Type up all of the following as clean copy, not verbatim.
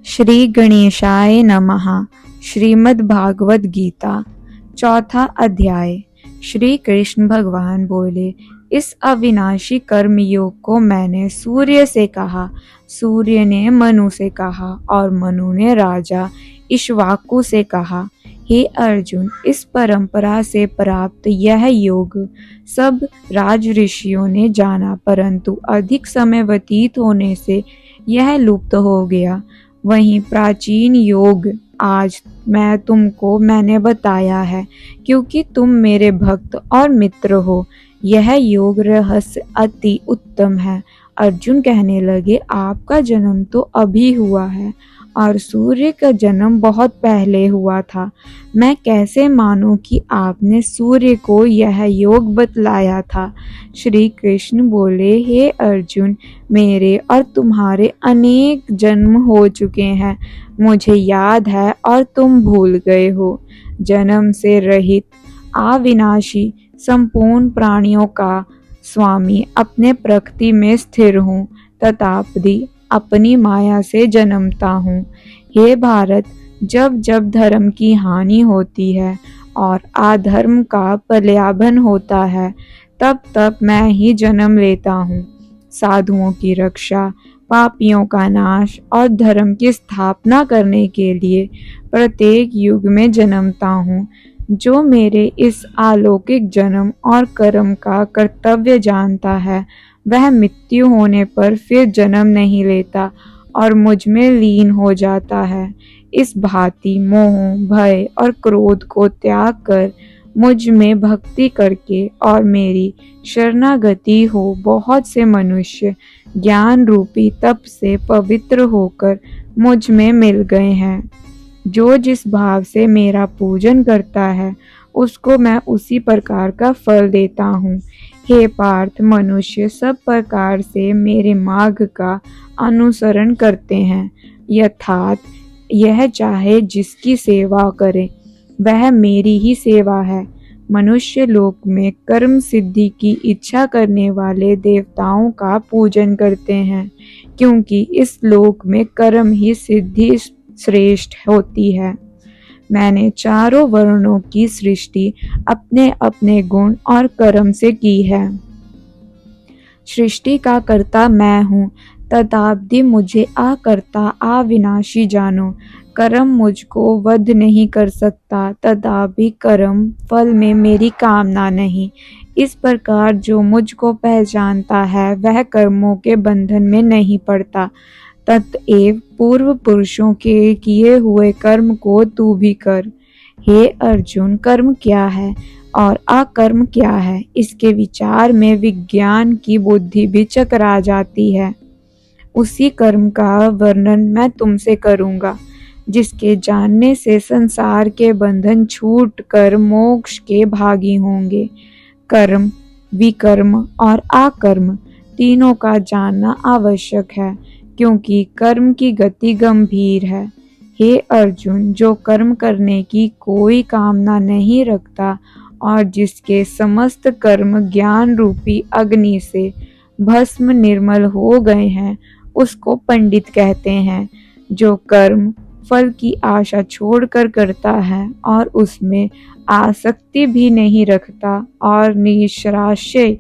श्री गणेशाय नमः। श्रीमद् भागवत गीता चौथा अध्याय। श्री कृष्ण भगवान बोले, इस अविनाशी कर्म योग को मैंने सूर्य से कहा, सूर्य ने मनु से कहा और मनु ने राजा इक्ष्वाकु से कहा। हे अर्जुन, इस परंपरा से प्राप्त यह योग सब राज ऋषियों ने जाना, परंतु अधिक समय व्यतीत होने से यह लुप्त हो गया। वहीं प्राचीन योग आज मैंने बताया है, क्योंकि तुम मेरे भक्त और मित्र हो। यह योग रहस्य अति उत्तम है। अर्जुन कहने लगे, आपका जन्म तो अभी हुआ है और सूर्य का जन्म बहुत पहले हुआ था। मैं कैसे मानूं कि आपने सूर्य को यह योग बतलाया था। श्री कृष्ण बोले, हे अर्जुन, मेरे और तुम्हारे अनेक जन्म हो चुके हैं, मुझे याद है और तुम भूल गए हो। जन्म से रहित अविनाशी संपूर्ण प्राणियों का स्वामी अपने प्रकृति में स्थिर हूँ, तथापि अपनी माया से जन्मता हूँ। हे भारत, जब जब धर्म की हानि होती है और अधर्म का पलायन होता है, तब तब मैं ही जन्म लेता हूँ। साधुओं की रक्षा, पापियों का नाश और धर्म की स्थापना करने के लिए प्रत्येक युग में जन्मता हूँ। जो मेरे इस अलौकिक जन्म और कर्म का कर्तव्य जानता है, वह मृत्यु होने पर फिर जन्म नहीं लेता और मुझ में लीन हो जाता है। इस भांति मोह, भय और क्रोध को त्याग कर मुझ में भक्ति करके और मेरी शरणागति हो, बहुत से मनुष्य ज्ञान रूपी तप से पवित्र होकर मुझ में मिल गए हैं। जो जिस भाव से मेरा पूजन करता है, उसको मैं उसी प्रकार का फल देता हूँ। हे पार्थ, मनुष्य सब प्रकार से मेरे मार्ग का अनुसरण करते हैं, यथात यह चाहे जिसकी सेवा करे, वह मेरी ही सेवा है। मनुष्य लोक में कर्म सिद्धि की इच्छा करने वाले देवताओं का पूजन करते हैं, क्योंकि इस लोक में कर्म ही सिद्धि श्रेष्ठ होती है। मैंने चारों वर्णों की सृष्टि अपने अपने गुण और कर्म से की है। सृष्टि का कर्ता मैं हूँ, तथापि मुझे अकर्ता अविनाशी जानो। कर्म मुझको वध नहीं कर सकता, तथापि कर्म फल में मेरी कामना नहीं। इस प्रकार जो मुझको पहचानता है, वह कर्मों के बंधन में नहीं पड़ता। ततएव पूर्व पुरुषों के किए हुए कर्म को तू भी कर। हे अर्जुन, कर्म क्या है और अकर्म क्या है, इसके विचार में विज्ञान की बुद्धि भी चकरा जाती है। उसी कर्म का वर्णन मैं तुमसे करूंगा, जिसके जानने से संसार के बंधन छूट कर मोक्ष के भागी होंगे। कर्म, विकर्म और अकर्म तीनों का जानना आवश्यक है, क्योंकि कर्म की गति गंभीर है। हे अर्जुन, जो कर्म करने की कोई कामना नहीं रखता और जिसके समस्त कर्म ज्ञान रूपी अग्नि से भस्म निर्मल हो गए हैं, उसको पंडित कहते हैं। जो कर्म फल की आशा छोड़कर करता है और उसमें आसक्ति भी नहीं रखता और निराश्रय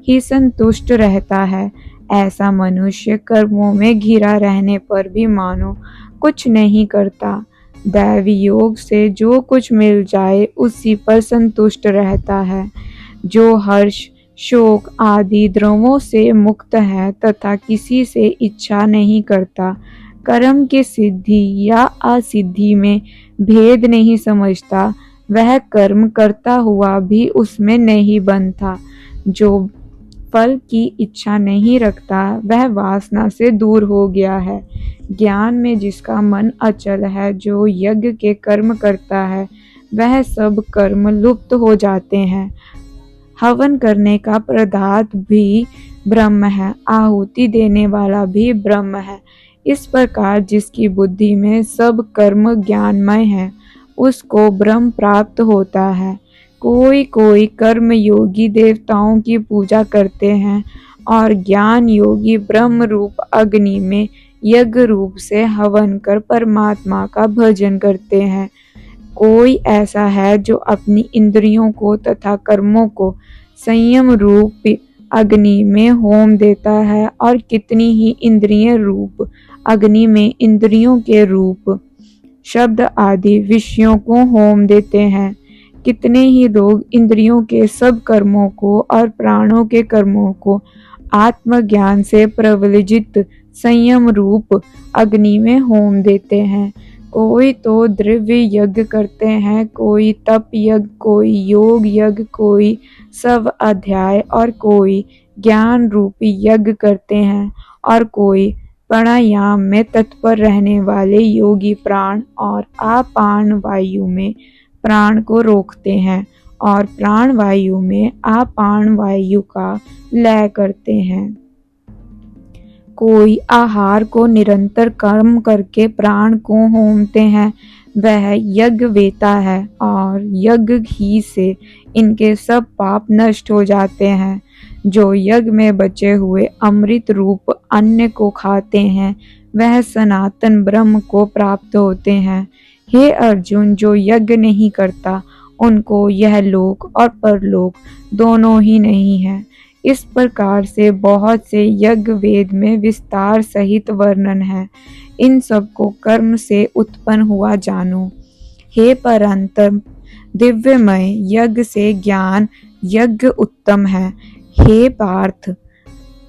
ही संतुष्ट रहता है, ऐसा मनुष्य कर्मों में घिरा रहने पर भी मानो कुछ नहीं करता। दैवी योग से जो कुछ मिल जाए उसी पर संतुष्ट रहता है। जो हर्ष, शोक आदि द्रवों से मुक्त है तथा किसी से इच्छा नहीं करता, कर्म की सिद्धि या असिद्धि में भेद नहीं समझता, वह कर्म करता हुआ भी उसमें नहीं बंधता। जो फल की इच्छा नहीं रखता, वह वासना से दूर हो गया है। ज्ञान में जिसका मन अचल है, जो यज्ञ के कर्म करता है, वह सब कर्म लुप्त हो जाते हैं। हवन करने का पदार्थ भी ब्रह्म है, आहुति देने वाला भी ब्रह्म है। इस प्रकार जिसकी बुद्धि में सब कर्म ज्ञानमय है, उसको ब्रह्म प्राप्त होता है। कोई कोई कर्म योगी देवताओं की पूजा करते हैं और ज्ञान योगी ब्रह्म रूप अग्नि में यज्ञ रूप से हवन कर परमात्मा का भजन करते हैं। कोई ऐसा है जो अपनी इंद्रियों को तथा कर्मों को संयम रूप अग्नि में होम देता है, और कितनी ही इंद्रिय रूप अग्नि में इंद्रियों के रूप शब्द आदि विषयों को होम देते हैं। कितने ही लोग इंद्रियों के सब कर्मों को और प्राणों के कर्मों को आत्मज्ञान से प्रवलिजित संयम रूप अग्नि में होम देते हैं। कोई तो द्रव्य यज्ञ करते हैं, कोई तप यज्ञ, कोई योग यज्ञ, कोई स्व अध्याय, और कोई ज्ञान रूपी यज्ञ करते हैं, और कोई प्राणायाम में तत्पर रहने वाले योगी प्राण और आपान वायु में प्राण को रोकते हैं, और प्राण वायु में आपान वायु का लय करते हैं। कोई आहार को निरंतर कर्म करके प्राण को होमते हैं, वह यज्ञ वेता है, और यज्ञ घी से इनके सब पाप नष्ट हो जाते हैं। जो यज्ञ में बचे हुए अमृत रूप अन्न को खाते हैं, वह सनातन ब्रह्म को प्राप्त होते हैं। हे अर्जुन, जो यज्ञ नहीं करता उनको यह लोक और परलोक दोनों ही नहीं है। इस प्रकार से बहुत से यज्ञ वेद में विस्तार सहित वर्णन है। इन सब को कर्म से उत्पन्न हुआ जानो। हे परंतप, दिव्यमय यज्ञ से ज्ञान यज्ञ उत्तम है। हे पार्थ,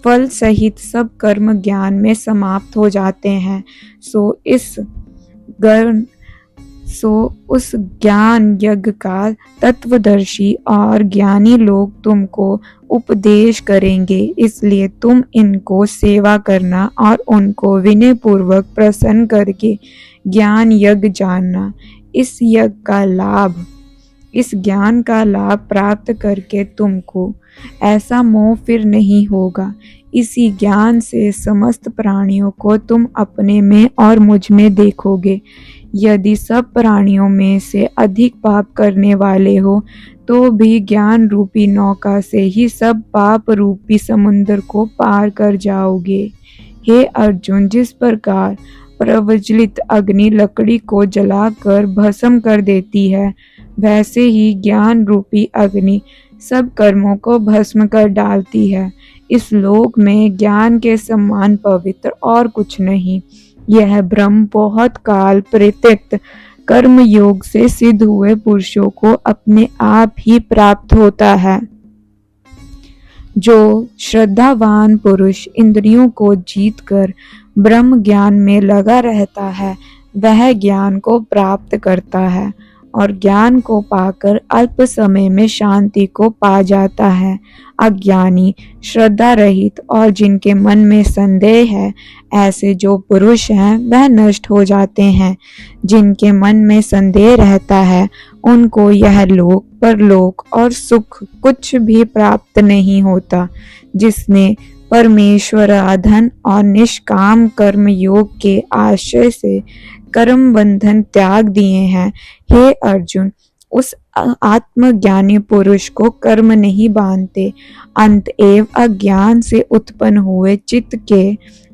फल सहित सब कर्म ज्ञान में समाप्त हो जाते हैं। उस ज्ञान यज्ञ का तत्वदर्शी और ज्ञानी लोग तुमको उपदेश करेंगे, इसलिए तुम इनको सेवा करना और उनको विनय पूर्वक प्रसन्न करके ज्ञान यज्ञ जानना। इस ज्ञान का लाभ प्राप्त करके तुमको ऐसा मोह फिर नहीं होगा। इसी ज्ञान से समस्त प्राणियों को तुम अपने में और मुझ में देखोगे। यदि सब प्राणियों में से अधिक पाप करने वाले हो तो भी ज्ञान रूपी नौका से ही सब पाप रूपी समुद्र को पार कर जाओगे। हे अर्जुन, जिस प्रकार प्रज्वलित अग्नि लकड़ी को जलाकर भस्म कर देती है, वैसे ही ज्ञान रूपी अग्नि सब कर्मों को भस्म कर डालती है। इस लोक में ज्ञान के समान पवित्र और कुछ नहीं। यह ब्रह्म बहुत काल प्रत्यक्त कर्म योग से सिद्ध हुए पुरुषों को अपने आप ही प्राप्त होता है। जो श्रद्धावान पुरुष इंद्रियों को जीतकर ब्रह्म ज्ञान में लगा रहता है, वह ज्ञान को प्राप्त करता है और ज्ञान को पाकर अल्प समय में शांति को पा जाता है। अज्ञानी, श्रद्धा रहित और जिनके मन में संदेह है, ऐसे जो पुरुष हैं वह नष्ट हो जाते हैं। जिनके मन में संदेह रहता है उनको यह लोक, परलोक और सुख कुछ भी प्राप्त नहीं होता। जिसने परमेश्वराधन और निष्काम कर्म योग के आश्रय से कर्म बंधन त्याग दिए हैं, हे अर्जुन, उस आत्मज्ञानी पुरुष को कर्म नहीं बांधते। अंतएव अज्ञान से उत्पन्न हुए चित्त के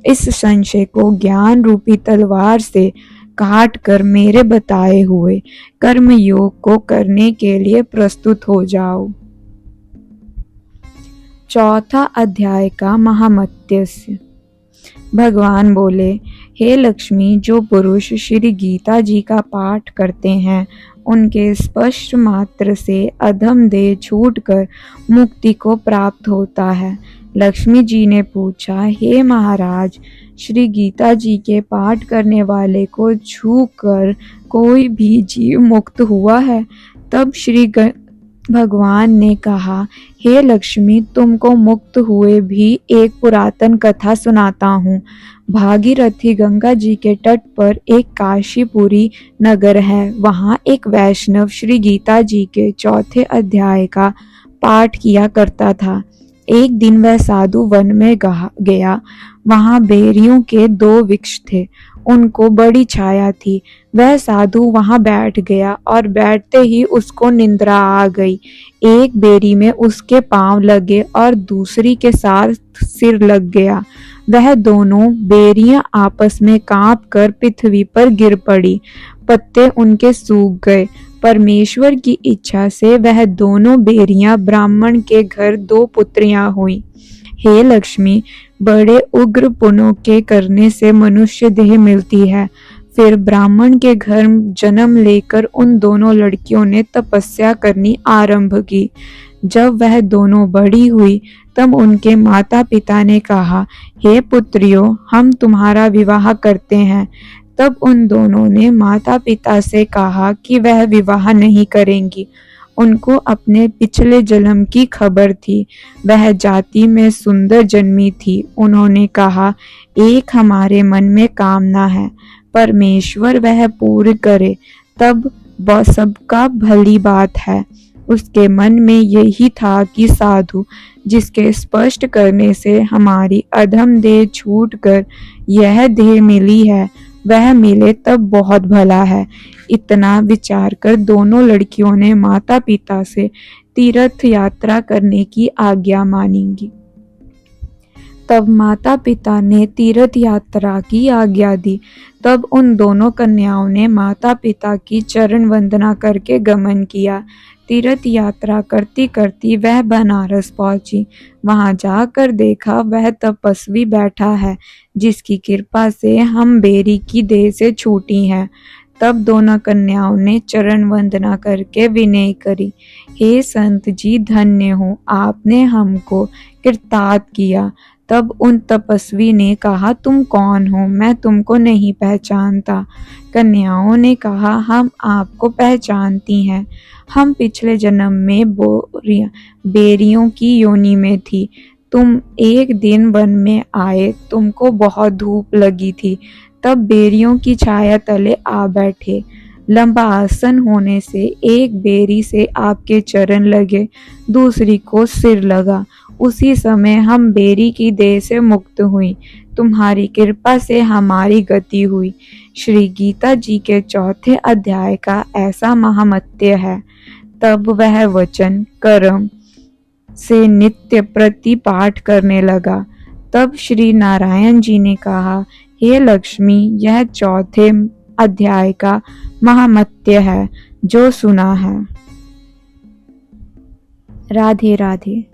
इस संशय को ज्ञान रूपी तलवार से काट कर मेरे बताए हुए कर्म योग को करने के लिए प्रस्तुत हो जाओ। चौथा अध्याय का महामत्यस्य। भगवान बोले, हे लक्ष्मी, जो पुरुष श्री गीता जी का पाठ करते हैं उनके स्पष्ट मात्र से अधम देह छूटकर मुक्ति को प्राप्त होता है। लक्ष्मी जी ने पूछा, हे महाराज, श्री गीता जी के पाठ करने वाले को छूकर कोई भी जीव मुक्त हुआ है? तब श्री भगवान ने कहा, हे लक्ष्मी, तुमको मुक्त हुए भी एक पुरातन कथा सुनाता हूँ। भागीरथी गंगा जी के तट पर एक काशीपुरी नगर है। वहाँ एक वैष्णव श्री गीता जी के चौथे अध्याय का पाठ किया करता था। एक दिन वह साधु वन में गया। वहाँ बेरियों के 2 वृक्ष थे। उनको बड़ी छाया थी। वह साधु वहां बैठ गया और बैठते ही उसको निंद्रा आ गई। एक बेरी में उसके पांव लगे और दूसरी के साथ सिर लग गया। वह दोनों बेरियां आपस में कांप कर पृथ्वी पर गिर पड़ी। पत्ते उनके सूख गए। परमेश्वर की इच्छा से वह दोनों बेरियां ब्राह्मण के घर 2 पुत्रियां हुई। हे लक्ष्मी, बड़े उग्र पुण्यों के करने से मनुष्य देह मिलती है। फिर ब्राह्मण के घर जन्म लेकर उन दोनों लड़कियों ने तपस्या करनी आरंभ की। जब वह दोनों बड़ी हुई तब उनके माता पिता ने कहा, हे पुत्रियों, हम तुम्हारा विवाह करते हैं। तब उन दोनों ने माता पिता से कहा कि वह विवाह नहीं करेंगी। उनको अपने पिछले जन्म की खबर थी। वह जाति में सुंदर जन्मी थी। उन्होंने कहा, एक हमारे मन में कामना है, परमेश्वर वह पूर्ण करे, तब वह सबका भली बात है। उसके मन में यही था कि साधु जिसके स्पष्ट करने से हमारी अधम देह छूट कर यह देह मिली है, वह मिले तब बहुत भला है। इतना विचार कर दोनों लड़कियों ने माता पिता से तीर्थ यात्रा करने की आज्ञा मांगी। तब माता पिता ने तीर्थ यात्रा की आज्ञा दी। तब उन दोनों कन्याओं ने माता पिता की चरण वंदना करके गमन किया। तीर्थ यात्रा करती करती वह बनारस पहुंची। वहां जाकर देखा वह तपस्वी बैठा है, जिसकी कृपा से हम बेरी की देह से छूटी हैं। तब दोनों कन्याओं ने चरण वंदना करके विनय करी, हे संत जी, धन्य हो, आपने हमको कृतार्थ किया। तब उन तपस्वी ने कहा, तुम कौन हो? मैं तुमको नहीं पहचानता। कन्याओं ने कहा, हम आपको पहचानती हैं। हम पिछले जन्म में बेरियों की योनि में थी। तुम एक दिन वन में आए, तुमको बहुत धूप लगी थी, तब बेरियों की छाया तले आ बैठे। लंबा आसन होने से एक बेरी से आपके चरण लगे, दूसरी को सिर लगा। उसी समय हम बेरी की देह से मुक्त हुई। तुम्हारी कृपा से हमारी गति हुई। श्री गीता जी के 4 अध्याय का ऐसा महात्म्य है। तब वह वचन कर्म से नित्य प्रति पाठ करने लगा। तब श्री नारायण जी ने कहा, हे लक्ष्मी, यह 4 अध्याय का महात्म्य है जो सुना है। राधे राधे।